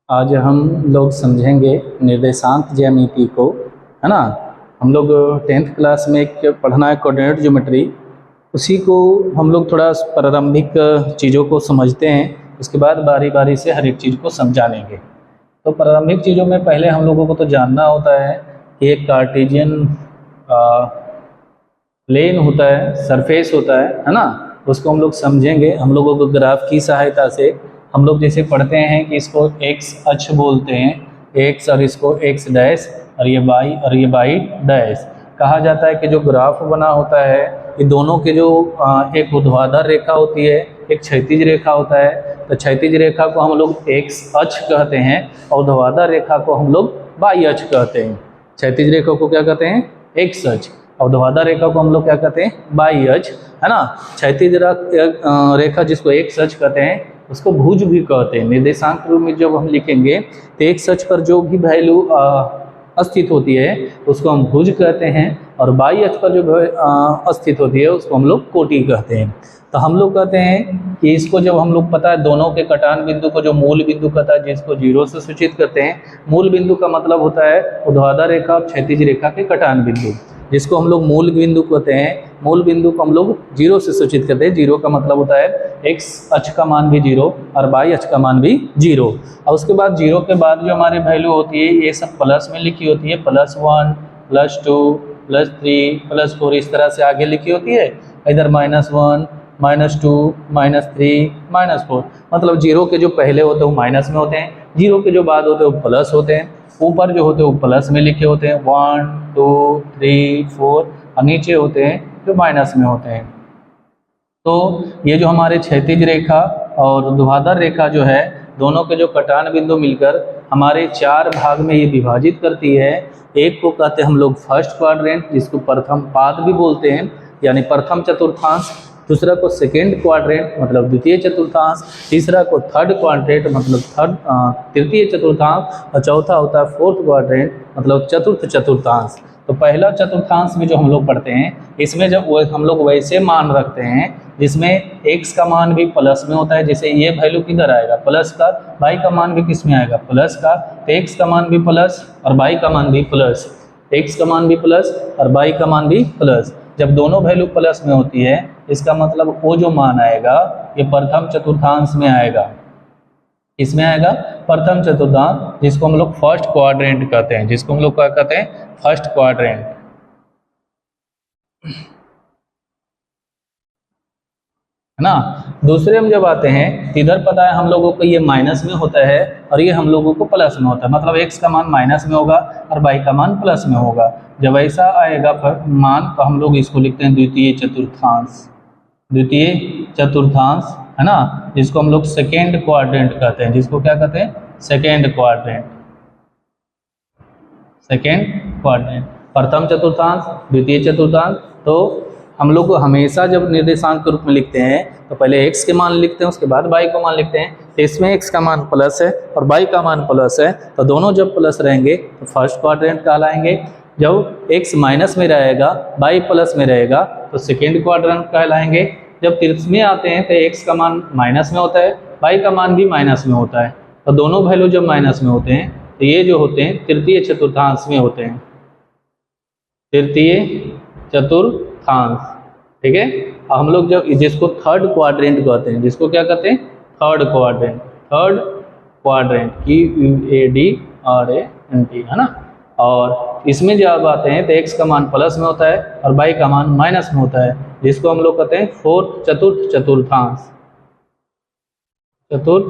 आज हम लोग समझेंगे निर्देशांक ज्यामिति को, है ना। हम लोग 10th क्लास में एक पढ़ना है कोऑर्डिनेट ज्योमेट्री, उसी को हम लोग थोड़ा प्रारंभिक चीज़ों को समझते हैं, उसके बाद बारी बारी से हर एक चीज़ को समझा लेंगे। तो प्रारंभिक चीज़ों में पहले हम लोगों को तो जानना होता है कि एक कार्टेशियन प्लेन होता है, सरफेस होता है ना। उसको हम लोग समझेंगे हम लोगों को ग्राफ की सहायता से। हम लोग जैसे पढ़ते हैं कि इसको एक्स अक्ष बोलते हैं, एक्स, और इसको एक्स डैश, और ये वाई डैश। कहा जाता है कि जो ग्राफ बना होता है ये दोनों के जो एक ऊर्ध्वाधर रेखा होती है, एक क्षैतिज रेखा होता है। तो क्षैतिज रेखा को हम लोग एक्स अक्ष कहते हैं और ऊर्ध्वाधर रेखा को हम लोग वाई अक्ष कहते हैं। क्षैतिज रेखा को क्या कहते हैं? एक्स अक्ष, और ऊर्ध्वाधर रेखा को हम लोग क्या कहते हैं? वाई अक्ष, है ना। क्षैतिज रेखा जिसको एक्स अक्ष कहते हैं उसको भुज भी कहते हैं। निर्देशांक रूप में जब हम लिखेंगे तो एक्स अक्ष पर जो भी वैल्यू अस्थित होती है उसको हम भुज कहते हैं, और वाई अक्ष पर जो अस्थित होती है उसको हम लोग कोटि कहते हैं। तो हम लोग कहते हैं कि इसको जब हम लोग पता है दोनों के कटान बिंदु को जो मूल बिंदु कहता है, जिसको जीरो से सूचित करते हैं। मूल बिंदु का मतलब होता है ऊर्ध्वाधर रेखा और क्षैतिज रेखा के कटान बिंदु, जिसको हम लोग मूल बिंदु कहते हैं। मूल बिंदु को हम लोग जीरो से सूचित करते हैं। जीरो का मतलब होता है एक्स अक्ष का मान भी जीरो और वाई अक्ष का मान भी जीरो। और उसके बाद जीरो के बाद जो हमारी वैल्यू होती है ये सब प्लस में लिखी होती है, +1, +2, +3, +4, इस तरह से आगे लिखी होती है। इधर -1, -2, -3, -4, मतलब जीरो के जो पहले होते हैं वो माइनस में होते हैं, जीरो के जो बाद होते हैं वो प्लस होते हैं। ऊपर जो होते हैं वो प्लस में लिखे होते हैं 1, 2, 3, 4, और नीचे होते हैं जो माइनस में होते हैं। तो ये जो हमारे क्षैतिज रेखा और ऊर्ध्वाधर रेखा जो है, दोनों के जो कटान बिंदु मिलकर हमारे चार भाग में ये विभाजित करती है। एक को कहते हैं हम लोग फर्स्ट क्वाड्रेंट, जिसको प्रथम पाद भी बोलते हैं, यानी प्रथम चतुर्थांश। दूसरा को सेकेंड क्वाड्रेंट मतलब द्वितीय चतुर्थांश। तीसरा को थर्ड क्वाड्रेंट मतलब तृतीय चतुर्थांश। और चौथा होता है फोर्थ क्वाड्रेंट मतलब चतुर्थ चतुर्थांश। तो पहला चतुर्थांश में जो हम लोग पढ़ते हैं, इसमें जब हम लोग वैसे मान रखते हैं जिसमें x का मान भी प्लस में होता है। जैसे ये वैल्यू किधर आएगा? प्लस का। y का मान भी किस में आएगा? प्लस का। तो x का मान भी प्लस और y का मान भी प्लस, x का मान भी प्लस और y का मान भी प्लस। जब दोनों वैल्यू प्लस में होती है इसका मतलब वो जो मान आएगा ये प्रथम चतुर्थांश में आएगा। इसमें आएगा प्रथम चतुर्थांश, जिसको हम लोग फर्स्ट क्वाड्रेंट कहते हैं। जिसको हम लोग क्या कहते हैं? फर्स्ट क्वाड्रेंट, है ना। दूसरे में जब आते हैं तो इधर पता है हम लोगों को ये माइनस में होता है और ये हम लोगों को प्लस में होता है। मतलब x का मान माइनस में होगा और y का मान प्लस में होगा। जब ऐसा आएगा मान तो हम लोग इसको लिखते हैं द्वितीय चतुर्थांश। द्वितीय चतुर्थांश, है ना, जिसको हम लोग सेकेंड क्वाड्रेंट कहते हैं। जिसको क्या कहते हैं? Second quadrant. सेकेंड क्वाड्रेंट, प्रथम चतुर्थांश, द्वितीय चतुर्थांश। तो हम लोग हमेशा जब निर्देशांक के रूप में लिखते हैं तो पहले x के मान लिखते हैं, उसके बाद y को मान लिखते हैं। तो इसमें x का मान प्लस है और y का मान प्लस है, तो दोनों जब प्लस रहेंगे तो फर्स्ट क्वाड्रेंट कहलाएंगे। जब x माइनस में रहेगा, y प्लस में रहेगा तो सेकेंड क्वाड्रेंट कहलाएंगे। जब तृतीय में आते हैं तो x का मान माइनस में होता है, y का मान भी माइनस में होता है। तो दोनों वैल्यू जब माइनस में होते हैं तो ये जो होते हैं तृतीय चतुर्थांश में होते हैं। तृतीय चतुर्थांश, ठीक है। हम लोग जब जिसको थर्ड क्वाड्रेंट कहते हैं, जिसको क्या कहते हैं? Third quadrant. Third quadrant QUADRANT, है ना। और इसमें जब आते हैं तो x का मान प्लस में होता है और y का मान माइनस में होता है, जिसको हम लोग कहते हैं चतुर्थ चतुर्थांश। चतुर्थ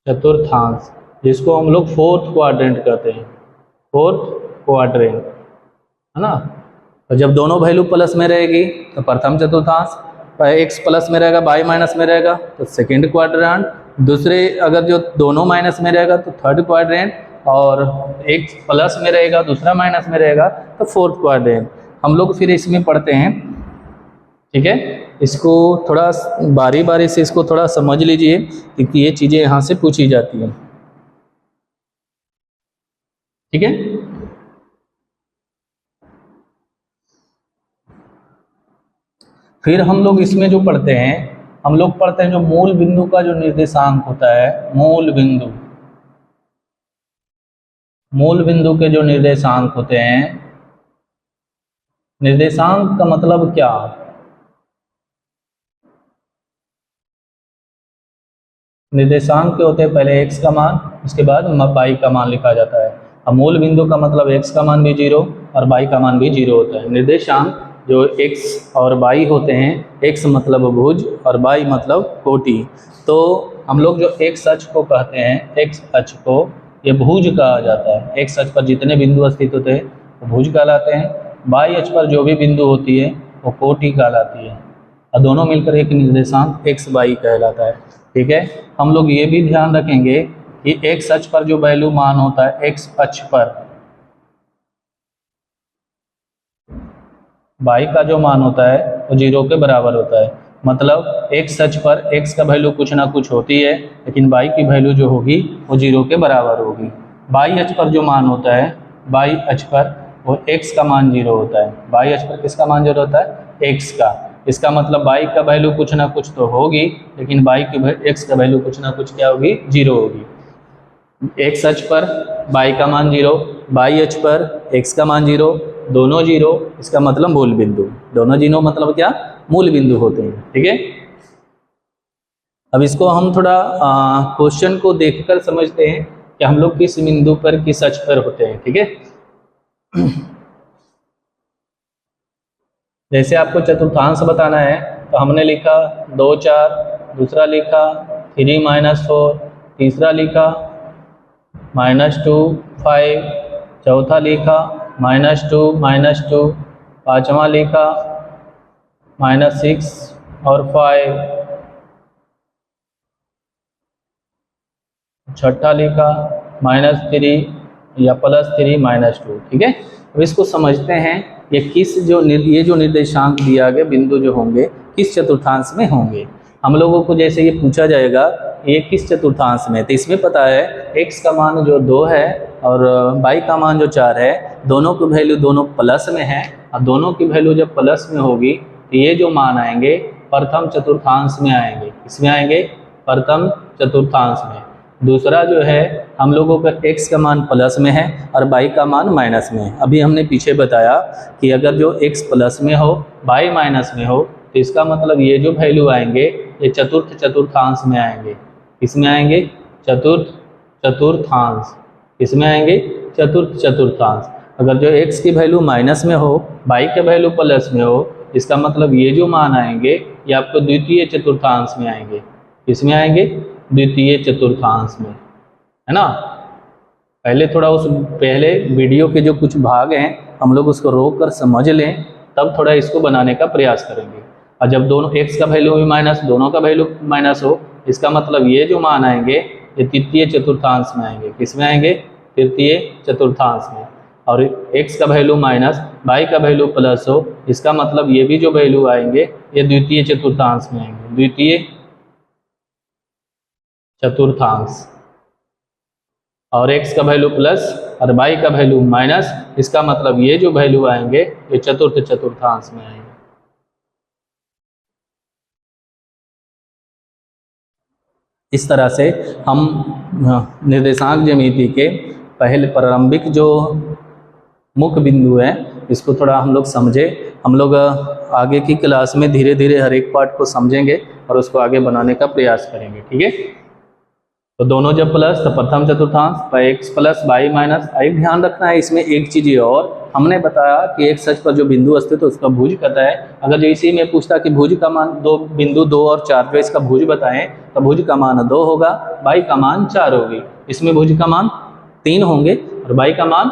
चतुर्थांश, जिसको हम लोग फोर्थ क्वाड्रेंट कहते हैं। फोर्थ क्वाड्रेंट, है ना। तो जब दोनों वैल्यू प्लस में रहेगी तो प्रथम चतुर्थांश, x प्लस में रहेगा y माइनस में रहेगा तो सेकेंड क्वाड्रेंट। दूसरे अगर जो दोनों माइनस में रहेगा तो थर्ड क्वाड्रेंट, और x प्लस में रहेगा दूसरा माइनस में रहेगा तो फोर्थ क्वाड्रेंट। हम लोग फिर इसमें पढ़ते हैं, ठीक है। इसको थोड़ा बारी बारी से इसको थोड़ा समझ लीजिए क्योंकि ये चीज़ें यहाँ से पूछी जाती हैं, ठीक है। फिर हम लोग इसमें जो पढ़ते हैं हम लोग पढ़ते हैं जो मूल बिंदु का जो निर्देशांक होता है, मूल बिंदु के जो निर्देशांक होते हैं, निर्देशांक का मतलब क्या? निर्देशांक के होते हैं पहले x का मान, उसके बाद y का मान लिखा जाता है। अब मूल बिंदु का मतलब x का मान भी 0 और y का मान भी 0 होता है। निर्देशांक जो x और y होते हैं, x मतलब भुज और y मतलब कोटि। तो हम लोग जो x अक्ष को कहते हैं, x अक्ष को ये भुज कहा जाता है। x अक्ष पर जितने बिंदु स्थित होते हैं वो भुज कहलाते हैं। y अक्ष पर जो भी बिंदु होती है वो कोटि कहलाती है, और दोनों मिलकर एक निर्देशांक x y कहलाता है। ठीक है, हम लोग ये भी ध्यान रखेंगे कि x अक्ष पर जो वैल्यू मान होता है, x अक्ष पर y का जो मान होता है वो 0 के बराबर होता है। मतलब x अक्ष पर x का वैल्यू कुछ ना कुछ होती है, लेकिन y की वैल्यू जो होगी वो 0 के बराबर होगी। y अक्ष पर जो मान होता है, y अक्ष पर वो x का मान 0 होता है। y अक्ष पर किसका मान 0 होता है? x का। इसका मतलब y का वैल्यू कुछ ना कुछ तो होगी, लेकिन y की x का वैल्यू कुछ ना कुछ क्या होगी? 0 होगी। x अक्ष पर y का मान 0, y अक्ष पर x का मान 0, दोनों 0, इसका मतलब मूल बिंदु। दोनों 0 मतलब क्या? मूल बिंदु होते हैं। ठीक है, अब इसको हम थोड़ा क्वेश्चन को देखकर समझते हैं कि हम लोग किस बिंदु पर, किस अक्ष पर होते हैं। ठीक है, जैसे आपको चतुर्थांश बताना है तो हमने लिखा 2 4, दूसरा लिखा 3 -4, तीसरा लिखा -2 5, चौथा लिखा -2 -2, पांचवा लिखा -6 और 5, छठा लिखा -3 या +3 -2। ठीक है, अब इसको समझते हैं ये किस ये जो निर्देशांक दिया गया बिंदु जो होंगे किस चतुर्थांश में होंगे। हम लोगों को जैसे ये पूछा जाएगा ये किस चतुर्थांश में, तो इसमें पता है x का मान जो 2 है और y का मान जो 4 है, दोनों की वैल्यू दोनों प्लस में है, और दोनों की वैल्यू जब प्लस में होगी तो ये जो मान आएंगे प्रथम चतुर्थांश में आएंगे। इसमें आएंगे प्रथम चतुर्थांश में। दूसरा जो है हम लोगों का x का मान प्लस में है और y का मान माइनस में है। अभी हमने पीछे बताया कि अगर जो x प्लस में हो y माइनस में हो तो इसका मतलब ये जो वैल्यू आएंगे ये चतुर्थ चतुर्थांश में आएंगे। इसमें आएंगे चतुर्थांश, इसमें आएंगे चतुर्थ चतुर्थांश। अगर जो x की वैल्यू माइनस में हो, y के वैल्यू प्लस में हो, इसका मतलब ये जो मान आएंगे ये आपको द्वितीय चतुर्थांश में आएंगे। इसमें आएंगे द्वितीय चतुर्थांश में, है ना। पहले थोड़ा उस पहले वीडियो के जो कुछ भाग हैं हम लोग उसको रोक कर समझ लें, तब थोड़ा इसको बनाने का प्रयास करेंगे। और जब दोनों x का वैल्यू भी माइनस, दोनों का वैल्यू माइनस हो, इसका मतलब ये जो मान आएंगे ये तृतीय चतुर्थांश में आएंगे। किसमें आएंगे? तृतीय चतुर्थांश में। और x का वैल्यू माइनस, y का वैल्यू प्लस हो, इसका मतलब ये भी जो वैल्यू आएंगे ये द्वितीय चतुर्थांश में आएंगे। द्वितीय चतुर्थांश। और x का वैल्यू प्लस और y का वैल्यू माइनस, इसका मतलब ये जो वैल्यू आएंगे ये चतुर्थ चतुर्थांश में आएंगे। इस तरह से हम निर्देशांक ज्यामिति के पहले प्रारंभिक जो मुख्य बिंदु है इसको थोड़ा हम लोग समझे। हम लोग आगे की क्लास में धीरे धीरे हर एक पार्ट को समझेंगे और उसको आगे बनाने का प्रयास करेंगे। ठीक है, तो दोनों जब प्लस तो प्रथम चतुर्थांश, x प्लस y माइनस। एक ध्यान रखना है इसमें एक चीज़ ये और, हमने बताया कि एक सच पर जो बिंदु स्थित है उसका भुज कहता है। अगर जो इसी में पूछता कि भुज का मान दो बिंदु 2 और 4 जो इसका भुज बताएं तो भुज का मान 2 होगा, y का मान 4 होगी। इसमें भुज का मान 3 होंगे और y का मान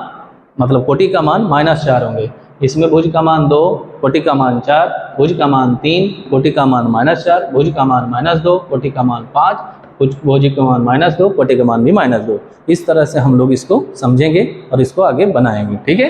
मतलब कोटि का मान -4 होंगे। इसमें भुज का मान 2, कोटि का मान 4, भुज का मान 3, कोटि का मान -4, भुज का मान -2, कोटि का मान 5, भुज का मान -2, कोटि का मान भी -2। इस तरह से हम लोग इसको समझेंगे और इसको आगे बनाएंगे। ठीक है।